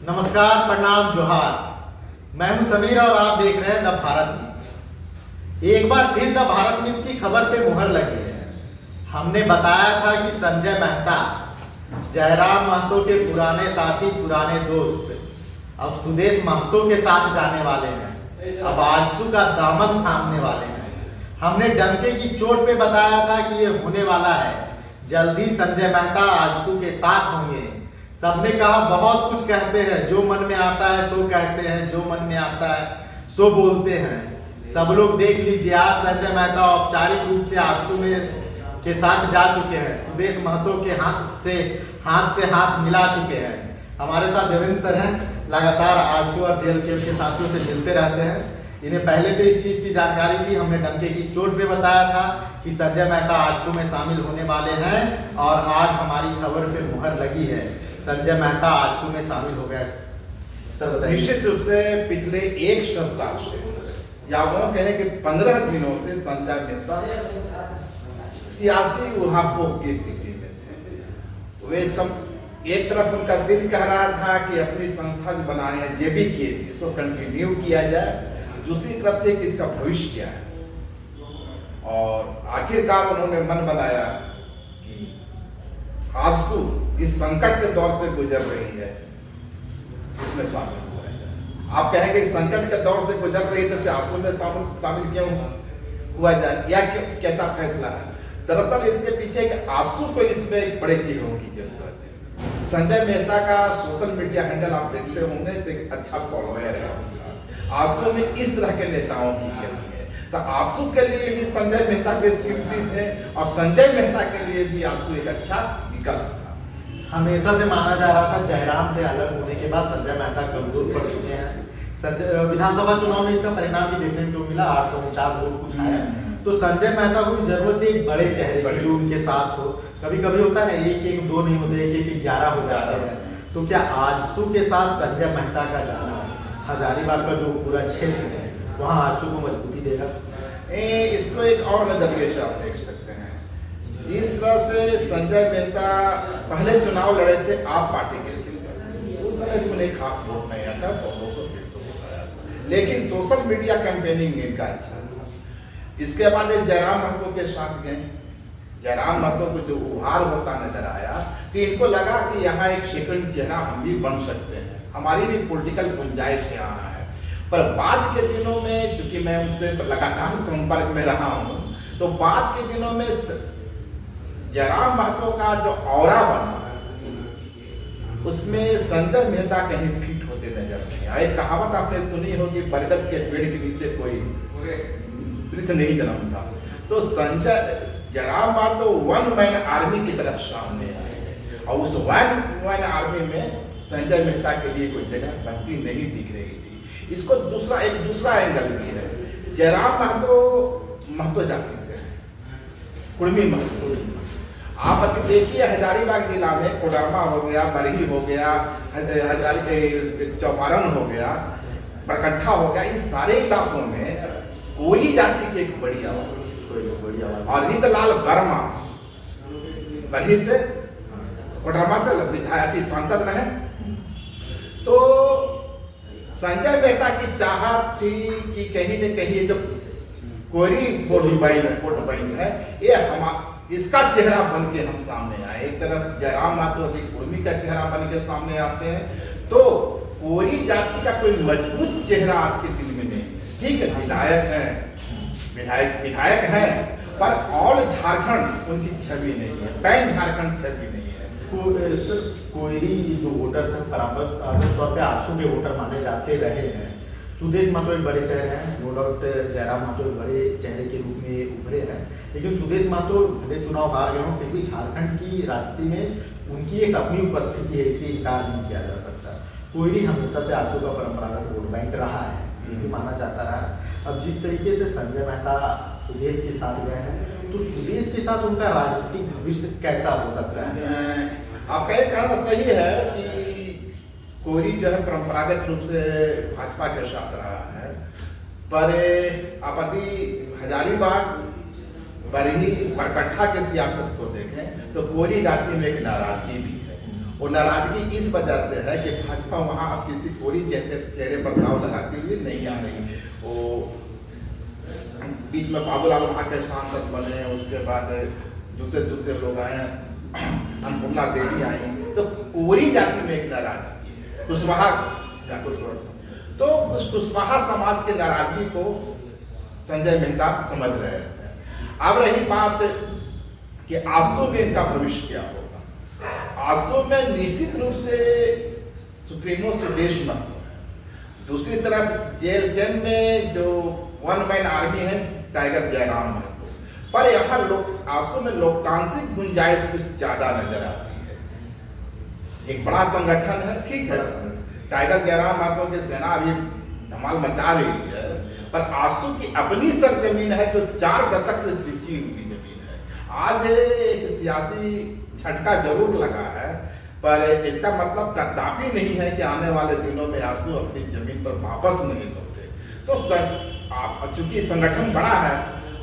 नमस्कार, प्रणाम, जोहार। मैं हूं समीर और आप देख रहे हैं द भारत मित्र। एक बार फिर द भारत मित्र की खबर पे मुहर लगी है। हमने बताया था कि संजय मेहता जयराम महतो के पुराने साथी, पुराने दोस्त अब सुदेश महतो के साथ जाने वाले हैं। अब आजसू का दामन थामने वाले हैं। हमने डंके की चोट पे बताया था कि ये होने वाला है। जल्दी संजय मेहता आजसू के साथ होंगे। सबने कहा बहुत कुछ कहते हैं, जो मन में आता है सो कहते हैं, जो मन में आता है सो बोलते हैं। सब लोग देख लीजिए, आज संजय मेहता औपचारिक रूप से आजसू में के साथ जा चुके हैं। सुदेश महतो के हाथ से हाथ मिला चुके हैं। हमारे साथ देवेंद्र सर हैं, लगातार आजसू और जेएलके के साथियों से मिलते रहते हैं। इन्हें पहले से इस चीज़ की जानकारी थी। हमने डंके की चोट पे बताया था कि संजय मेहता आजसू में शामिल होने वाले हैं और आज हमारी खबर पे मुहर लगी है। संजय मेहता आजसू में शामिल हो गए। सर बताइए। निश्चित रूप से पिछले एक सप्ताह से या वो कहें कि 15 दिनों से संजय मेहता सियासी उहापोह की स्थिति में थे। वे सब एक तरफ उनका दिल कह रहा था कि अपनी संस्था जो बनाए हैं जेबीके, इसको कंटिन्यू किया जाए। दूसरी तरफ थे कि इसका भविष्य क्या है। और आखिरकार उन्होंने मन बनाया कि आजसू इस संकट के दौर से गुजर रही है, उसमें शामिल हुआ जाए। आप कहेंगे संकट के दौर से गुजर रही है तो आजसू में शामिल क्यों हुआ जाए, या क्यों, कैसा फैसला है? दरअसल इसके पीछे आजसू को इसमें एक बड़े चेहरों की जरूरत है। संजय मेहता का सोशल मीडिया हैंडल आप देखते होंगे तो एक अच्छा फॉलोअर है उनका। आजसू में इस तरह के नेताओं की कमी है, तो आजसू के लिए भी संजय मेहता बेस्कीमती थे और संजय मेहता के लिए भी आजसू एक अच्छा विकल्प था। हमेशा से माना जा रहा था जयराम से अलग होने के बाद संजय मेहता कमजोर पड़ चुके हैं। विधानसभा चुनाव में इसका परिणाम भी देखने को मिला, 849 वोट कुछ आया। तो संजय मेहता को भी जरूरत है एक बड़े चेहरे की जो उनके साथ हो। कभी कभी होता है ना, एक एक दो नहीं होते, एक एक 11 हो जाते हैं। तो क्या आजसू के साथ संजय मेहता का जाना हजारीबाग का जो पूरा क्षेत्र है वहाँ आजसू को मजबूती देगा? इसको एक और नजरिए से आप देख सकते हैं। जिस तरह से संजय मेहता पहले चुनाव लड़े थे आप पार्टी के लिए, उस समय उन्हें खास वोट नहीं आता, 100-200 वोट आया था, लेकिन सोशल मीडिया कैंपेनिंग इनका अच्छा था। इसके बाद जयराम महतो के साथ गए। जयराम महतो को जो उभार होता नजर आया तो इनको लगा कि यहाँ एक सेकंड चेहरा हम भी बन सकते हैं, हमारी भी पॉलिटिकल गुंजाइश यहाँ है। पर बाद के दिनों में, चूंकि मैं उनसे लगातार संपर्क में रहा हूँ, तो बाद के दिनों में जयराम महतो का जो ऑरा बना उसमें संजय मेहता कहीं फिट होते नजर नहीं आए। कहावत आपने सुनी होगी, बरगद के पेड़ के नीचे कोई वृक्ष नहीं जन्मता। तो Jairam Mahto one man army की तरफ सामने आए और उस वन मैन आर्मी में संजय मेहता के लिए कोई जगह बनती नहीं दिख रही थी। इसको एक दूसरा एंगल भी है। जयराम महतो जाति से है, कुर्मी महतो। आप देखिए हजारीबाग जिला में कोडरमा हो गया, बरही हो गया, चौपारण हो गया, बरकट्ठा हो गया, इन सारे इलाकों में कोई जाति की एक बड़ी आवाज। और रीतलाल वर्मा बरही से, कोडरमा से विधायक सांसद रहे। तो संजय मेहता की चाहत थी कि कहीं न कहीं जो कोरी वोट बैंक है, ये इसका चेहरा बन के हम सामने आए। एक तरफ जयराम महतो कुर्मी का चेहरा बन के सामने आते हैं, तो कोरी जाति का कोई मजबूत चेहरा आज के दिन में नहीं। ठीक है, विधायक हैं, पर ऑल झारखंड उनकी छवि नहीं है, पैन झारखंड छवि नहीं है। सर, कोयरी जो वोटर हैं परंपरागत तौर पे आजसू के वोटर माने जाते रहे हैं। सुदेश महतो एक बड़े चेहरे हैं, नो डाउट जयराम महतो एक बड़े चेहरे के रूप में उभरे हैं। लेकिन सुदेश महतो भले चुनाव हार गए हों, फिर भी झारखंड की राजनीति में उनकी एक अपनी उपस्थिति है, इसे इनकार नहीं किया जा सकता। कोयरी हमेशा से आजसू का परंपरागत वोट बैंक रहा है, ये भी माना जाता रहा। अब जिस तरीके से संजय मेहता सुदेश के साथ गए हैं, तो सुदेश के साथ उनका राजनीतिक भविष्य कैसा हो सकता है? आपका एक कहना सही है कि कोयरी जो है परंपरागत रूप से भाजपा के साथ रहा है, पर आप हजारीबाग, बरही, बरकट्ठा के सियासत को देखें तो कोयरी जाति में एक नाराजगी भी है। वो नाराजगी इस वजह से है कि भाजपा वहाँ अब किसी कोई चेहरे पर दाव लगाते हुए नहीं आ रही। वो बीच में बाबूलाल वहाँ के सांसद बने, उसके बाद दूसरे लोग आए, अन्नपूर्णा देवी आई, तो कोरी जाति में एक नाराजगी है, कुशवाहा तो उस कुशवाहा समाज की नाराजगी को संजय मेहता समझ रहे थे। अब रही बात कि आसू में इनका भविष्य क्या होगा। आसू में निश्चित रूप से सुप्रीमो सुदेश महतो है, दूसरी तरफ जेल में जो वन मैन आर्मी है टाइगर जयराम महतो, पर यहाँ आसू में लोकतांत्रिक गुंजाइश कुछ ज्यादा नजर आती है। एक बड़ा संगठन है, ठीक है, टाइगर जयराम महतो की सेना अभी धमाल मचा रही है, पर आसू की अपनी सरजमीन है जो 4 दशक से सिंची हुई जमीन है। आज एक सियासी झटका जरूर लगा है, पर इसका मतलब कदापि नहीं है कि आने वाले दिनों में आसू अपनी जमीन पर वापस नहीं लौटे। तो चूंकि संगठन बड़ा है,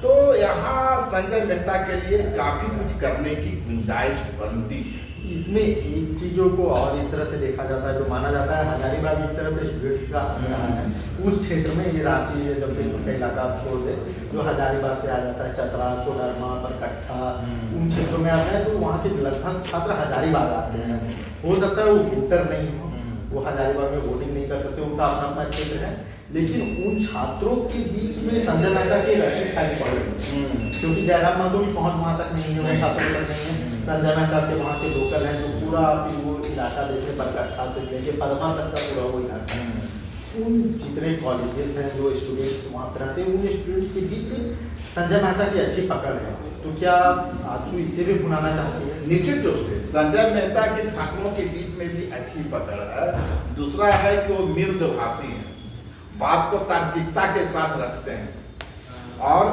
तो यहाँ संजय मेहता के लिए काफी कुछ करने की गुंजाइश बनती है। इसमें एक चीजों को और इस तरह से देखा जाता है, जो माना जाता है हजारीबाग एक तरह से स्टूडेंट्स का रहा है उस क्षेत्र में। ये रांची है, जब फिर उनका इलाका छोड़ दे, जो हजारीबाग से आ जाता है, चतरा, कोडरमा, बरकट्ठा, उन क्षेत्रों में आता है, तो वहाँ के लगभग छात्र हजारीबाग आते हैं। हो सकता है वो वोटर नहीं हो, वो हजारीबाग में वोटिंग नहीं कर सकते, उनका अपना अपना क्षेत्र है, लेकिन उन छात्रों के बीच में संजय मेहता की एक अच्छी खाई पड़ी, क्योंकि जयराम महतो की पहुंच वहाँ तक नहीं है, वो छात्रों तक नहीं है। संजय मेहता के वहाँ के लोकल हैं, जो पूरा वो इलाका देखे, बरकट्ठा से लेके पदमा तक का पूरा वो इलाका है। उन जितने कॉलेजेस हैं, जो स्टूडेंट्स वहाँ पर रहते हैं, उन स्टूडेंट्स के बीच संजय मेहता की अच्छी पकड़ है। तो क्या आजू इसे भी भुनाना चाहती है? निश्चित रूप से संजय मेहता के छात्रों के बीच में भी अच्छी पकड़ है। दूसरा है कि वो मृदभाषी हैं, बात को तार्किकता के साथ रखते हैं और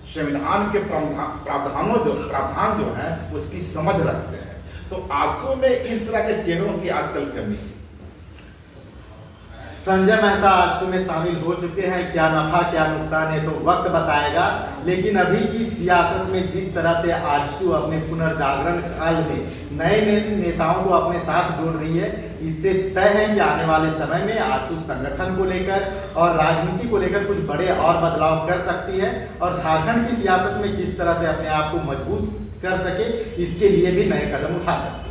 संविधान के प्रावधान जो हैं उसकी समझ रखते हैं। तो आसू में इस तरह के चेहरों की आजकल कमी है। संजय मेहता आजसू में शामिल हो चुके हैं, क्या नफा क्या नुकसान है तो वक्त बताएगा। लेकिन अभी की सियासत में जिस तरह से आजसू अपने पुनर्जागरण काल में नए नेताओं को अपने साथ जोड़ रही है, इससे तय है कि आने वाले समय में आजसू संगठन को लेकर और राजनीति को लेकर कुछ बड़े और बदलाव कर सकती है, और झारखंड की सियासत में किस तरह से अपने आप को मजबूत कर सके, इसके लिए भी नए कदम उठा सकती है।